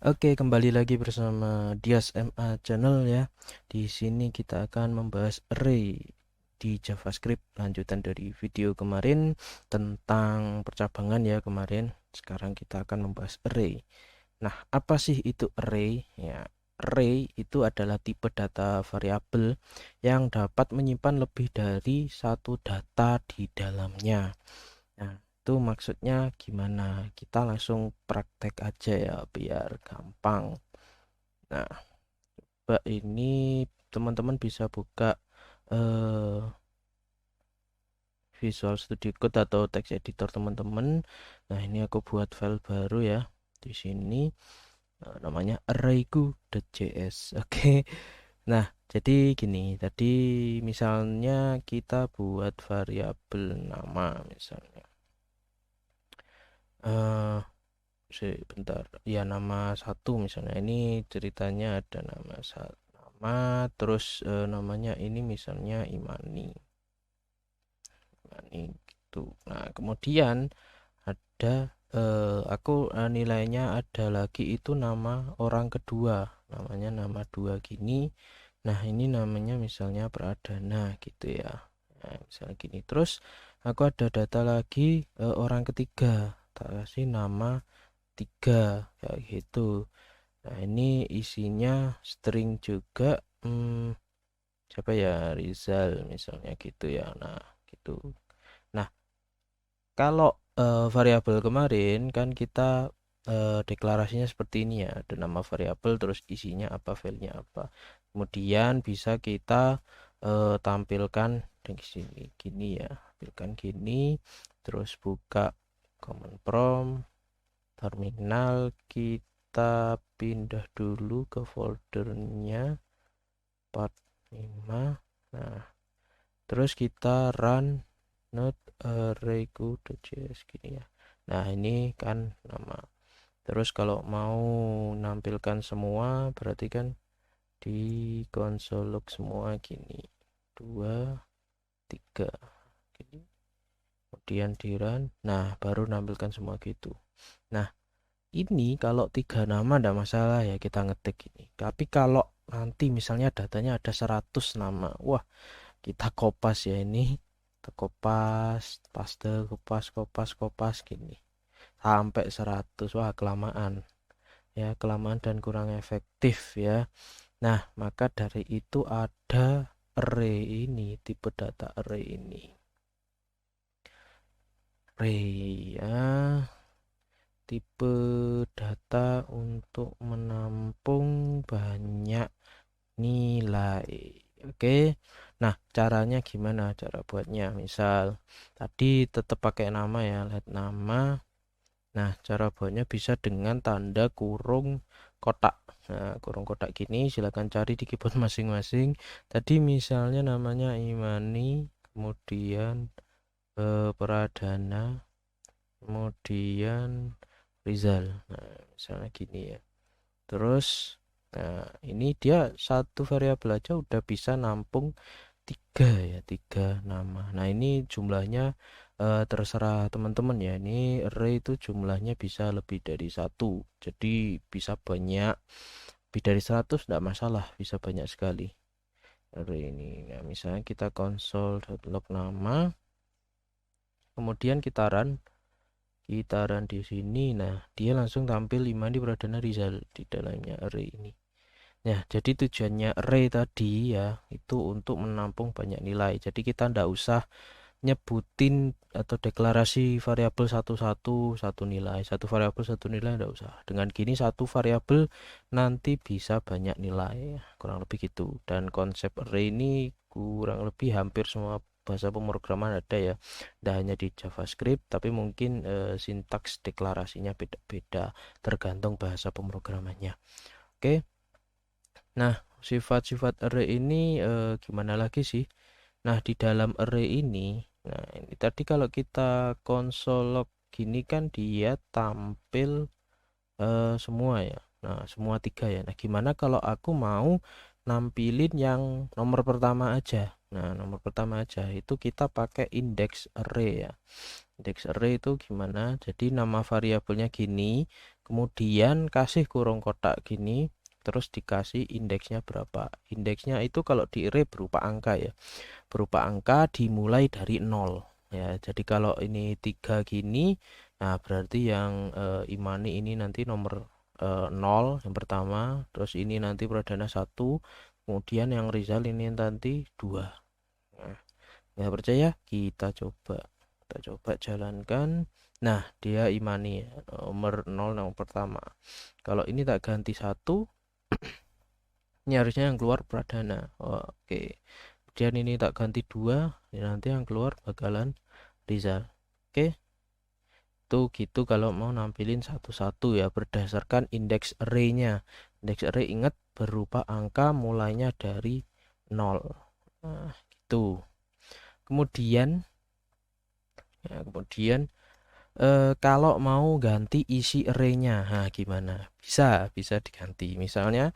Oke, kembali lagi bersama Dias MA Channel ya. Di sini kita akan membahas array di JavaScript, lanjutan dari video kemarin tentang percabangan ya kemarin. Sekarang kita akan membahas array. Nah, apa sih itu array? Ya, array itu adalah tipe data variabel yang dapat menyimpan lebih dari satu data di dalamnya. Nah, itu maksudnya gimana? Kita langsung praktek aja ya biar gampang. Nah, Mbak ini teman-teman bisa buka eh, Visual Studio Code atau text editor teman-teman. Nah, ini aku buat file baru ya. Di sini namanya arrayku.js. Oke. Nah, jadi gini, tadi misalnya kita buat variabel nama misalnya. Eh Sebentar, ya nama satu misalnya ini ceritanya ada nama nama terus namanya ini misalnya Imani gitu. Nah kemudian ada aku nilainya ada lagi itu nama orang kedua, namanya nama dua gini. Nah ini namanya misalnya Pradana gitu ya. Nah, misalnya gini terus aku ada data lagi orang ketiga, tak kasih nama tiga kayak gitu. Nah ini isinya string juga, siapa ya, Rizal misalnya gitu ya. Nah gitu. Nah kalau variabel kemarin kan kita deklarasinya seperti ini ya, ada nama variabel terus isinya apa, filenya apa, kemudian bisa kita tampilkan di sini gini ya, tampilkan gini, terus buka command prompt terminal, kita pindah dulu ke foldernya 45. Nah terus kita run not arrayku.js gini ya. Nah ini kan nama, terus kalau mau nampilkan semua berarti kan di console log semua gini, 2 3 gini, kemudian di run, nah baru nampilkan semua gitu. Nah ini kalau 3 nama enggak masalah ya, kita ngetik ini. Tapi kalau nanti misalnya datanya ada 100 nama, wah kita kopas ya ini, kita kopas, paste, kopas, kopas, kopas gini sampai 100, wah kelamaan ya, kelamaan dan kurang efektif ya. Nah maka dari itu ada array ini, tipe data array ini, array ya, tipe data untuk menampung banyak nilai. Oke. Nah, caranya gimana? Cara buatnya, misal tadi tetap pakai nama ya, lihat nama. Nah, cara buatnya bisa dengan tanda kurung kotak. Nah, kurung kotak gini silakan cari di keyboard masing-masing. Tadi misalnya namanya Imani, kemudian Pradana, kemudian Rizal. Nah, misalnya gini ya. Terus, nah ini dia satu variabel aja udah bisa nampung 3 ya, 3 nama. Nah ini jumlahnya terserah teman-teman ya. Ini array itu jumlahnya bisa lebih dari satu. Jadi bisa banyak, lebih dari 100 enggak masalah, bisa banyak sekali array ini. Nah misalnya kita console.log nama, kemudian kita run di sini. Nah dia langsung tampil 5 di Pradana Rizal di dalamnya array ini. Ya, jadi tujuannya array tadi ya itu untuk menampung banyak nilai. Jadi kita ndak usah nyebutin atau deklarasi variabel satu-satu, satu nilai, satu variabel satu nilai, ndak usah. Dengan gini satu variabel nanti bisa banyak nilai, kurang lebih gitu. Dan konsep array ini kurang lebih hampir semua bahasa pemrograman ada ya. Tidak hanya di JavaScript, tapi mungkin sintaks deklarasinya beda-beda tergantung bahasa pemrogramannya. Oke. Nah, sifat-sifat array ini gimana lagi sih? Nah, di dalam array ini, nah ini tadi kalau kita console log gini kan dia tampil semua ya. Nah, semua 3 ya. Nah, gimana kalau aku mau nampilin yang nomor pertama aja? Nah, nomor pertama aja itu kita pakai index array ya. Indeks array itu gimana? Jadi nama variabelnya gini, kemudian kasih kurung kotak gini, terus dikasih indeksnya berapa. Indeksnya itu kalau di array berupa angka ya. Berupa angka dimulai dari 0. Ya, jadi kalau ini 3 gini, nah berarti yang Imani ini nanti nomor 0 yang pertama, terus ini nanti Pradana 1, kemudian yang Rizal ini nanti 2. Nah, nggak percaya? Kita coba jalankan. Nah, dia Imani ya, nomor 0 yang pertama. Kalau ini tak ganti 1, ini harusnya yang keluar Pradana. Oke. Kemudian ini tak ganti 2, ya nanti yang keluar bakalan Rizal. Oke. Itu gitu kalau mau nampilin satu-satu ya berdasarkan indeks array-nya. Indeks array ingat berupa angka mulainya dari 0. Nah, gitu. Kemudian kalau mau ganti isi array-nya, nah gimana? Bisa diganti. Misalnya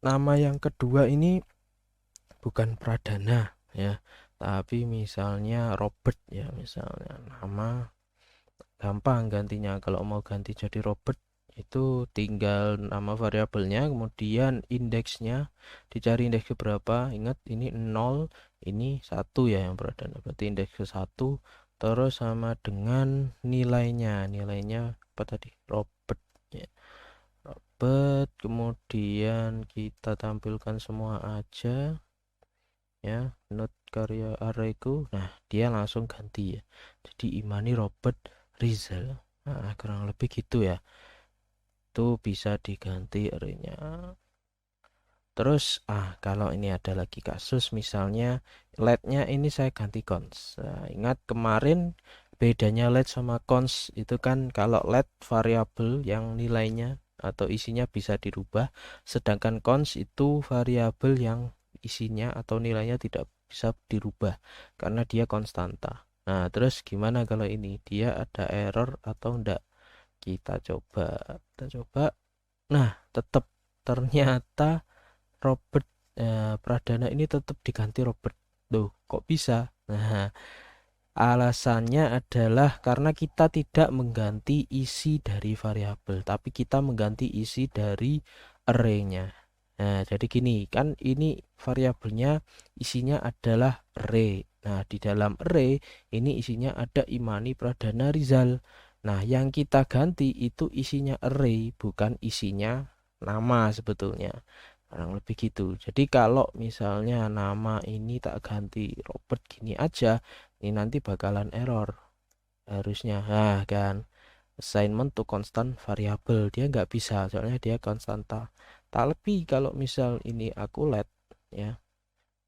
nama yang kedua ini bukan Pradana ya, tapi misalnya Robert ya, misalnya nama gampang gantinya. Kalau mau ganti jadi Robert itu tinggal nama variabelnya, kemudian indeksnya dicari indeks berapa. Ingat ini 0, ini 1 ya yang Pradana, berarti indeks ke 1, terus sama dengan nilainya apa tadi, Robert ya. Robert, kemudian kita tampilkan semua aja ya, not karya arrayku. Nah, dia langsung ganti ya, jadi Imani Robert Rizal. Nah, kurang lebih gitu ya, itu bisa diganti arraynya. Terus kalau ini ada lagi kasus misalnya let-nya ini saya ganti cons. Nah, ingat kemarin bedanya let sama cons itu kan, kalau let variabel yang nilainya atau isinya bisa dirubah, sedangkan cons itu variabel yang isinya atau nilainya tidak bisa dirubah karena dia konstanta. Nah, terus gimana kalau ini dia ada error atau enggak? Kita coba. Nah, tetap ternyata Robert Pradana ini tetap diganti Robert. Loh, kok bisa? Nah, alasannya adalah karena kita tidak mengganti isi dari variabel, tapi kita mengganti isi dari array-nya. Nah, jadi gini, kan ini variabelnya isinya adalah array. Nah, di dalam array ini isinya ada Imani Pradana Rizal. Nah, yang kita ganti itu isinya array, bukan isinya nama sebetulnya. Kurang lebih gitu. Jadi kalau misalnya nama ini tak ganti Robert gini aja, ini nanti bakalan error harusnya. Nah kan, assignment to constant variable dia nggak bisa, soalnya dia konstanta. Tak lebih kalau misal ini aku let ya,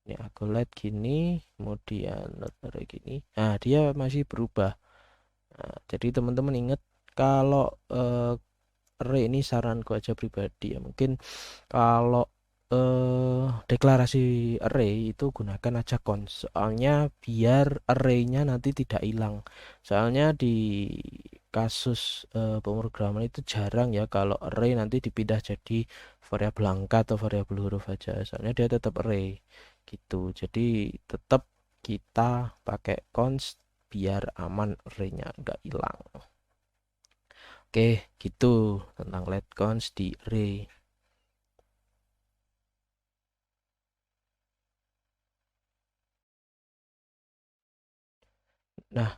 ini aku let gini, kemudian not array gini, nah dia masih berubah. Nah, jadi teman-teman ingat kalau array ini saranku aja pribadi ya, mungkin kalau deklarasi array itu gunakan aja cons, soalnya biar arraynya nanti tidak hilang. Soalnya di kasus pemrograman itu jarang ya kalau array nanti dipindah jadi variabel angka atau variabel huruf aja, soalnya dia tetap array gitu. Jadi tetap kita pakai cons biar aman, arraynya nggak hilang. Oke, gitu tentang let cons di array. Nah,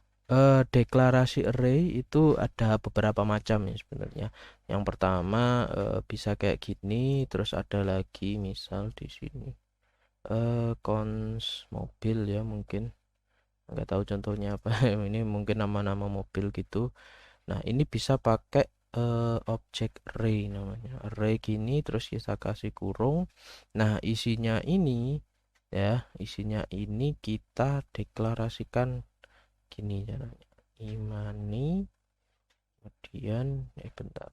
deklarasi array itu ada beberapa macam ya sebenarnya. Yang pertama bisa kayak gini, terus ada lagi misal di sini cons mobil ya, mungkin nggak tahu contohnya apa. Ini mungkin nama-nama mobil gitu. Nah, ini bisa pakai objek array namanya. Array gini terus kita kasih kurung. Nah, isinya ini kita deklarasikan gini caranya. Imani, kemudian bentar.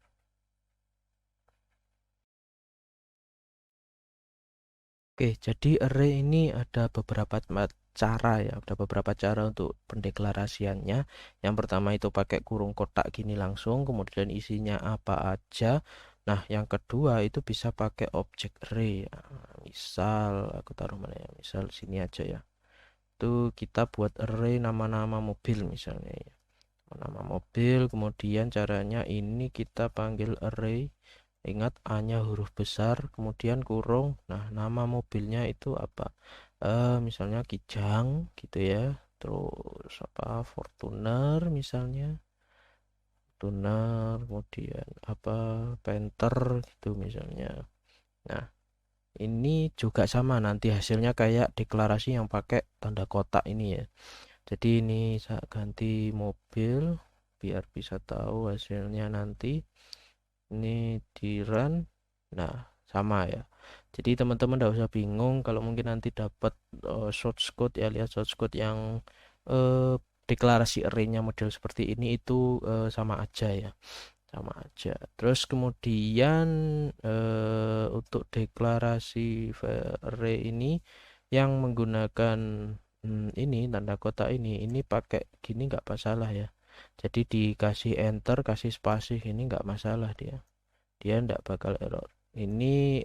Oke, jadi array ini ada beberapa cara ya, ada beberapa cara untuk pendeklarasiannya. Yang pertama itu pakai kurung kotak gini langsung, kemudian isinya apa aja. Nah, yang kedua itu bisa pakai objek array. Misal aku taruh mana ya? Misal sini aja ya. itu kita buat array nama-nama mobil misalnya ya. Nama mobil, kemudian caranya ini kita panggil array. Ingat A-nya huruf besar, kemudian kurung. Nah, nama mobilnya itu apa? Misalnya Kijang gitu ya. Terus apa? Fortuner misalnya. Fortuner, kemudian apa? Panther gitu misalnya. Nah, ini juga sama nanti hasilnya kayak deklarasi yang pakai tanda kotak ini ya. Jadi ini saya ganti mobil biar bisa tahu hasilnya nanti. Ini di run. Nah, sama ya. Jadi teman-teman tidak usah bingung kalau mungkin nanti dapat source code ya, lihat source code yang eh, deklarasi array-nya model seperti ini itu sama aja ya. Sama aja. Terus kemudian untuk deklarasi array ini yang menggunakan ini tanda kotak ini pakai gini nggak masalah ya. Jadi dikasih enter, kasih spasi ini nggak masalah dia nggak bakal error. Ini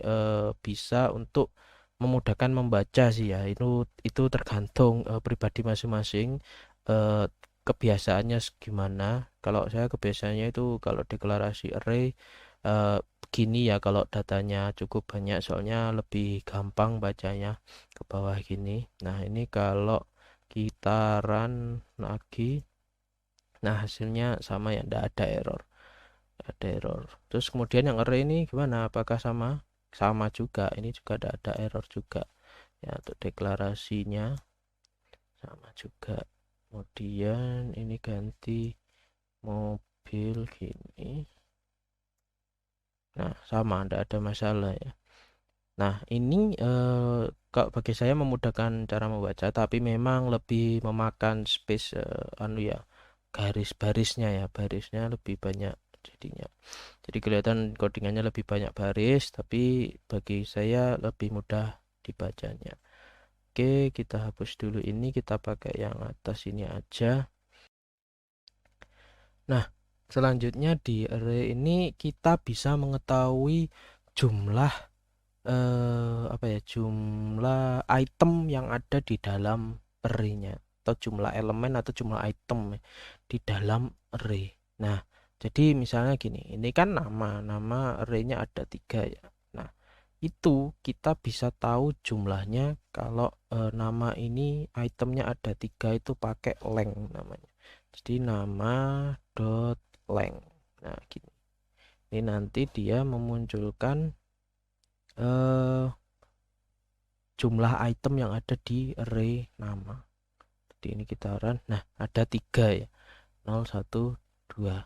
bisa untuk memudahkan membaca sih ya. Itu tergantung pribadi masing-masing. eh, Kebiasaannya gimana. Kalau saya kebiasaannya itu kalau deklarasi array begini ya, kalau datanya cukup banyak soalnya lebih gampang bacanya ke bawah gini. Nah, ini kalau kita run lagi, nah hasilnya sama ya, enggak ada error. Terus kemudian yang array ini gimana? Apakah sama? Sama juga. Ini juga ada error juga. Ya, untuk deklarasinya sama juga. Kemudian ini ganti mobil gini. Nah, sama, tidak ada masalah ya. Nah, ini kalau bagi saya memudahkan cara membaca, tapi memang lebih memakan space anu ya, garis barisnya ya, barisnya lebih banyak jadinya. Jadi kelihatan codingannya lebih banyak baris, tapi bagi saya lebih mudah dibacanya. Oke, kita hapus dulu ini, kita pakai yang atas ini aja. Nah, selanjutnya di array ini kita bisa mengetahui jumlah apa ya, jumlah item yang ada di dalam array-nya, atau jumlah elemen atau jumlah item ya, di dalam array. Nah, jadi misalnya gini, ini kan nama array-nya ada 3 ya. Nah, itu kita bisa tahu jumlahnya kalau nama ini itemnya ada 3 itu pakai length namanya. Jadi nama dot length. Nah, gini. Ini nanti dia memunculkan eh jumlah item yang ada di array nama. Jadi ini kita run. Nah, ada 3 ya. 0, 1, 2.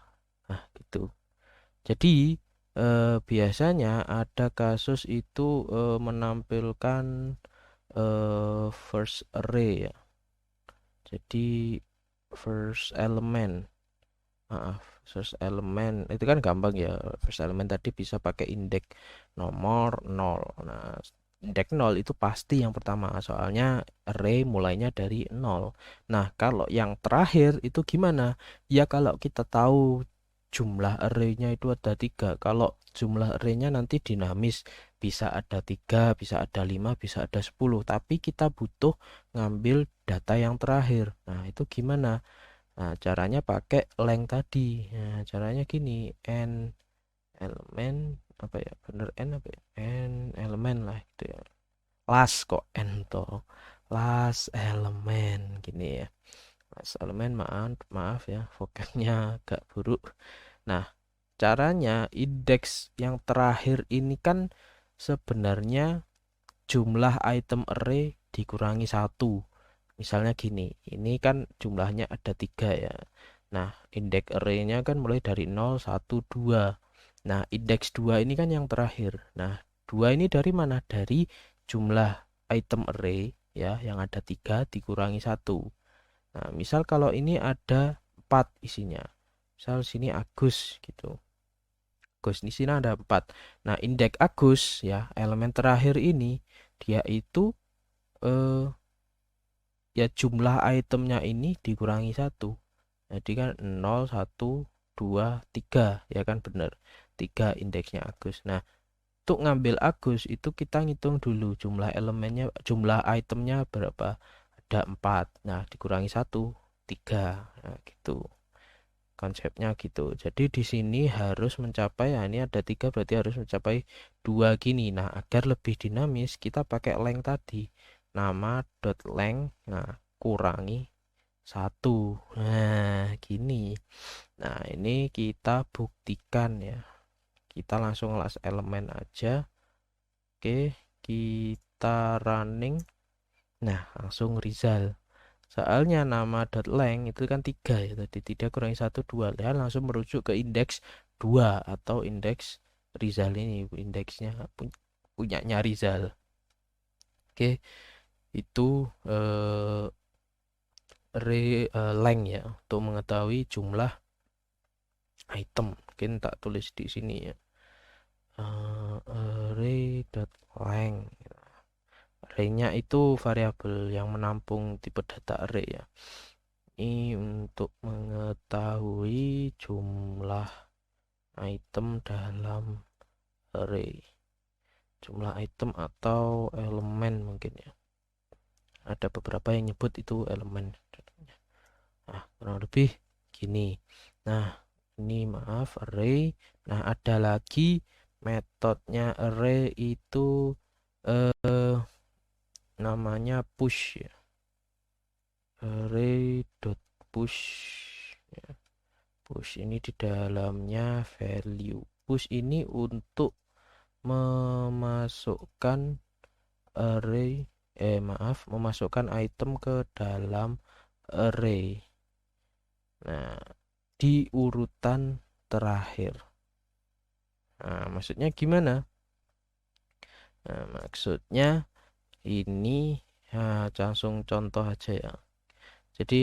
Nah, gitu. Jadi biasanya ada kasus itu menampilkan first array ya. Jadi first element. Maaf, first element itu kan gampang ya. First element tadi bisa pakai indeks nomor 0. Nah, indeks 0 itu pasti yang pertama, soalnya array mulainya dari 0. Nah, kalau yang terakhir itu gimana? Ya kalau kita tahu jumlah arraynya itu ada 3. Kalau jumlah arraynya nanti dinamis, bisa ada 3, bisa ada 5, bisa ada 10. Tapi kita butuh ngambil data yang terakhir. Nah, itu gimana? Nah, caranya pakai length tadi. Nah, caranya gini, n elemen apa ya? Bener n apa ya? N elemen lah gitu ya. Last kok n toh. Last elemen gini ya. Last elemen, maaf ya, vocabnya agak buruk. Nah, caranya indeks yang terakhir ini kan sebenarnya jumlah item array dikurangi 1. Misalnya gini, ini kan jumlahnya ada 3 ya. Nah, indeks array-nya kan mulai dari 0, 1, 2. Nah, indeks 2 ini kan yang terakhir. Nah, 2 ini dari mana? Dari jumlah item array ya, yang ada 3 dikurangi 1. Nah, misal kalau ini ada 4 isinya. Misal sini Agus gitu. Agus di sini ada 4. Nah, indeks Agus ya, elemen terakhir ini dia itu eh ya jumlah itemnya ini dikurangi 1. Jadi kan 0, 1, 2, 3 ya kan, bener. 3 indeksnya Agus. Nah, untuk ngambil Agus itu kita ngitung dulu jumlah elemennya, jumlah itemnya berapa. ada 4. Nah, dikurangi 1, 3. Nah, gitu. Konsepnya gitu. Jadi di sini harus mencapai, ya ini ada 3 berarti harus mencapai 2 gini. Nah, agar lebih dinamis kita pakai length tadi. Nama dot length, nah kurangi 1. Nah, gini. Nah, ini kita buktikan ya. Kita langsung las elemen aja. Oke, kita running. Nah, langsung result. Soalnya nama dot length itu kan 3 ya tadi, 3 kurangi 1, 2. Ya, langsung merujuk ke indeks 2 atau indeks Rizal ini, indeksnya punyanya Rizal. Oke, itu length ya, untuk mengetahui jumlah item. Mungkin tak tulis di sini ya. Array dot length. Array-nya itu variabel yang menampung tipe data array ya. Ini untuk mengetahui jumlah item dalam array, jumlah item atau elemen mungkin ya, ada beberapa yang nyebut itu elemen. Nah, kurang lebih gini. Nah, ini maaf array. Nah, ada lagi metodenya array itu namanya push ya, array dot push ya. Push ini di dalamnya value. Push ini untuk memasukkan array, memasukkan item ke dalam array. Nah, di urutan terakhir. Nah, maksudnya gimana? Nah, maksudnya ini langsung contoh aja ya. Jadi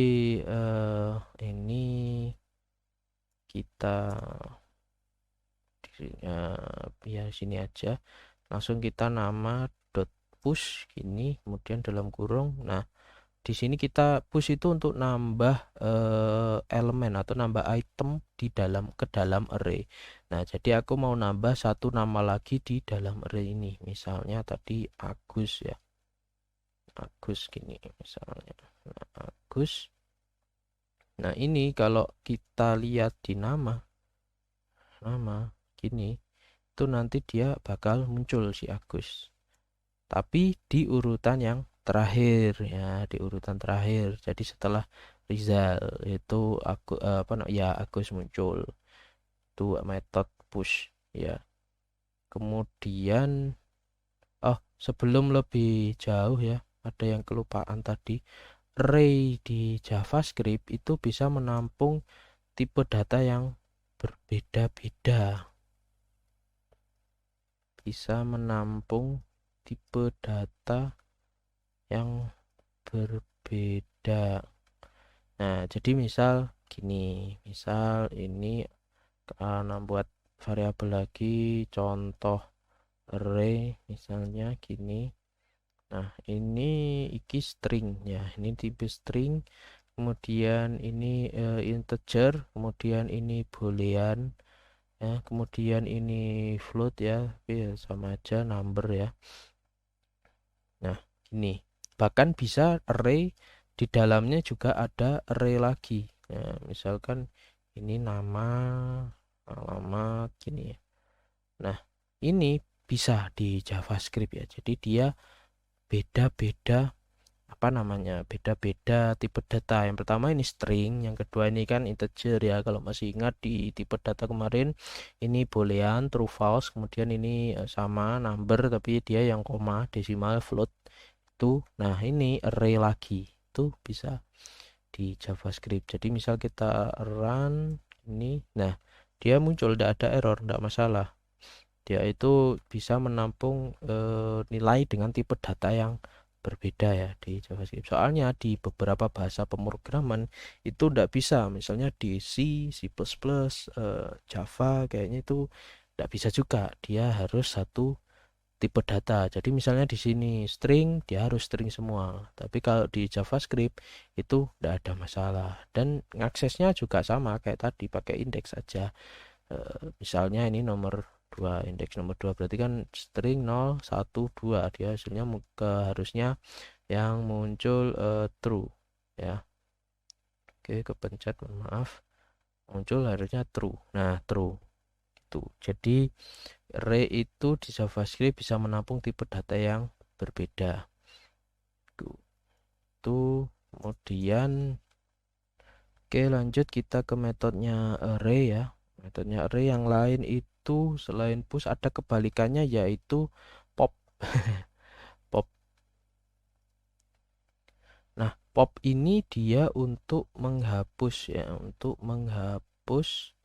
ini kita ya sini aja. Langsung kita nama dot push gini, kemudian dalam kurung. Nah, di sini kita push itu untuk nambah elemen atau nambah item di dalam ke dalam array. Nah, jadi aku mau nambah satu nama lagi di dalam array ini. Misalnya tadi Agus ya. Agus gini misalnya. Nah, Agus. Nah, ini kalau kita lihat di nama gini, itu nanti dia bakal muncul si Agus. Tapi di urutan yang terakhir ya, di urutan terakhir. Jadi setelah Rizal itu aku Agus muncul. Itu metode push ya. Kemudian sebelum lebih jauh ya, ada yang kelupaan tadi. Array di JavaScript itu bisa menampung tipe data yang berbeda-beda. Bisa menampung tipe data yang berbeda. Nah, jadi misal gini, misal ini buat variabel lagi, contoh array misalnya gini. Nah, ini iki string ya, ini tipe string, kemudian ini integer, kemudian ini boolean ya, kemudian ini float ya, tapi sama aja number ya. Nah, ini bahkan bisa array di dalamnya juga ada array lagi. Nah, misalkan ini nama alamat gini ya. Nah, ini bisa di JavaScript ya. Jadi dia beda-beda beda-beda tipe data. Yang pertama ini string, yang kedua ini kan integer ya. Kalau masih ingat di tipe data kemarin ini boolean, true false, kemudian ini sama number tapi dia yang koma, desimal, float itu. Nah, ini array lagi. Itu bisa di JavaScript. Jadi misal kita run ini, nah dia muncul, tidak ada error, tidak masalah. Dia itu bisa menampung nilai dengan tipe data yang berbeda ya di JavaScript. Soalnya di beberapa bahasa pemrograman itu tidak bisa. Misalnya di C, C++, Java kayaknya itu tidak bisa juga. Dia harus satu tipe data. Jadi misalnya di sini string, dia harus string semua. Tapi kalau di JavaScript itu tidak ada masalah. Dan aksesnya juga sama kayak tadi, pakai indeks saja. Misalnya ini nomor 2, indeks nomor 2 berarti kan string 0, 1, 2, dia hasilnya harusnya yang muncul true ya. Oke, kepencet, mohon maaf. Muncul harusnya true. Nah, true itu. Jadi array itu di JavaScript bisa menampung tipe data yang berbeda. Itu kemudian oke, lanjut kita ke metodenya array ya. Metodenya array yang lain itu selain push ada kebalikannya yaitu pop. Pop. Nah, pop ini dia untuk menghapus ya, untuk menghapus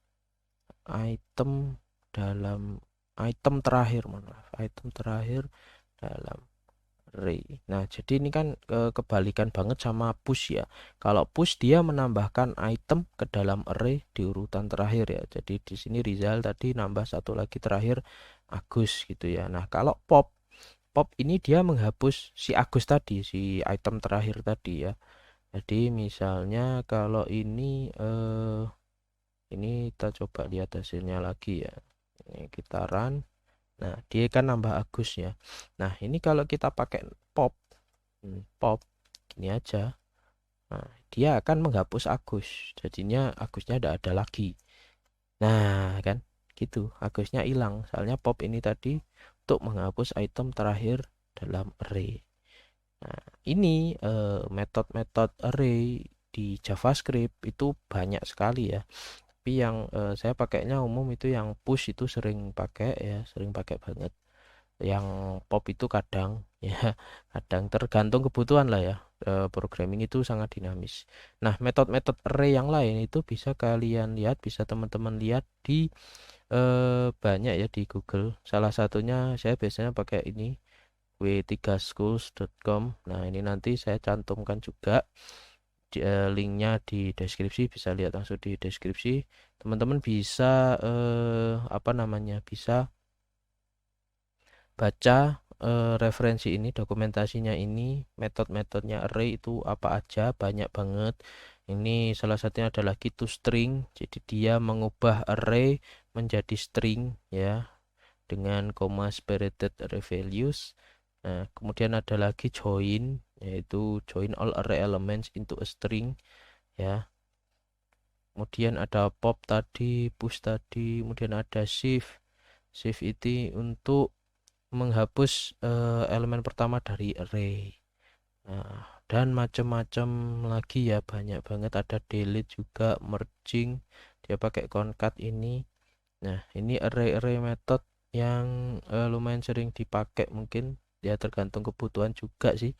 item dalam item terakhir, maaf, item terakhir dalam array. Nah, jadi ini kan kebalikan banget sama push ya. Kalau push dia menambahkan item ke dalam array di urutan terakhir ya. Jadi di sini Rizal tadi nambah satu lagi terakhir Agus gitu ya. Nah, kalau pop, pop ini dia menghapus si Agus tadi, si item terakhir tadi ya. Jadi misalnya kalau ini kita coba lihat hasilnya lagi ya. Ini kita run. Nah, dia kan nambah Agus ya. Nah, ini kalau kita pakai pop, pop gini aja. Nah, dia akan menghapus Agus. Jadinya Agusnya tidak ada lagi. Nah, kan gitu. Agusnya hilang. Soalnya pop ini tadi untuk menghapus item terakhir dalam array. Nah, ini metode-metode array di JavaScript itu banyak sekali ya. Tapi yang saya pakainya umum itu yang push itu sering pakai ya, sering pakai banget. Yang pop itu kadang ya, kadang tergantung kebutuhan lah ya. Programming itu sangat dinamis. Nah, metode-metode array yang lain itu bisa kalian lihat, bisa teman-teman lihat di banyak ya di Google. Salah satunya saya biasanya pakai ini w3schools.com. Nah, ini nanti saya cantumkan juga linknya di deskripsi, bisa lihat langsung di deskripsi. Teman-teman bisa apa namanya, bisa baca referensi ini, dokumentasinya ini, metode-metodenya array itu apa aja, banyak banget. Ini salah satunya adalah key to string, jadi dia mengubah array menjadi string ya dengan comma separated array values. Nah, kemudian ada lagi join, yaitu join all array elements into a string ya. Kemudian ada pop tadi, push tadi, kemudian ada shift. Shift itu untuk menghapus elemen pertama dari array. Nah, dan macam-macam lagi ya, banyak banget. Ada delete juga, merging, dia pakai concat ini. Nah, ini array-array method yang lumayan sering dipakai, mungkin ya tergantung kebutuhan juga sih.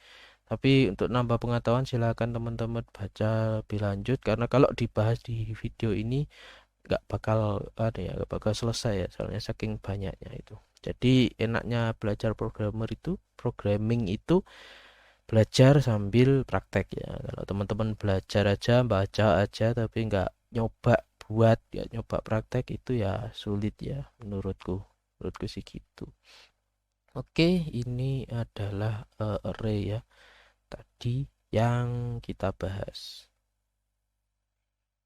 Tapi untuk nambah pengetahuan silakan teman-teman baca lebih lanjut, karena kalau dibahas di video ini nggak bakal ada ya, nggak bakal selesai ya, soalnya saking banyaknya itu. Jadi enaknya belajar programming itu belajar sambil praktek ya. Kalau teman-teman belajar aja, baca aja tapi nggak nyoba buat, ya nyoba praktek itu ya sulit ya, menurutku sih gitu. Oke, ini adalah array ya tadi yang kita bahas.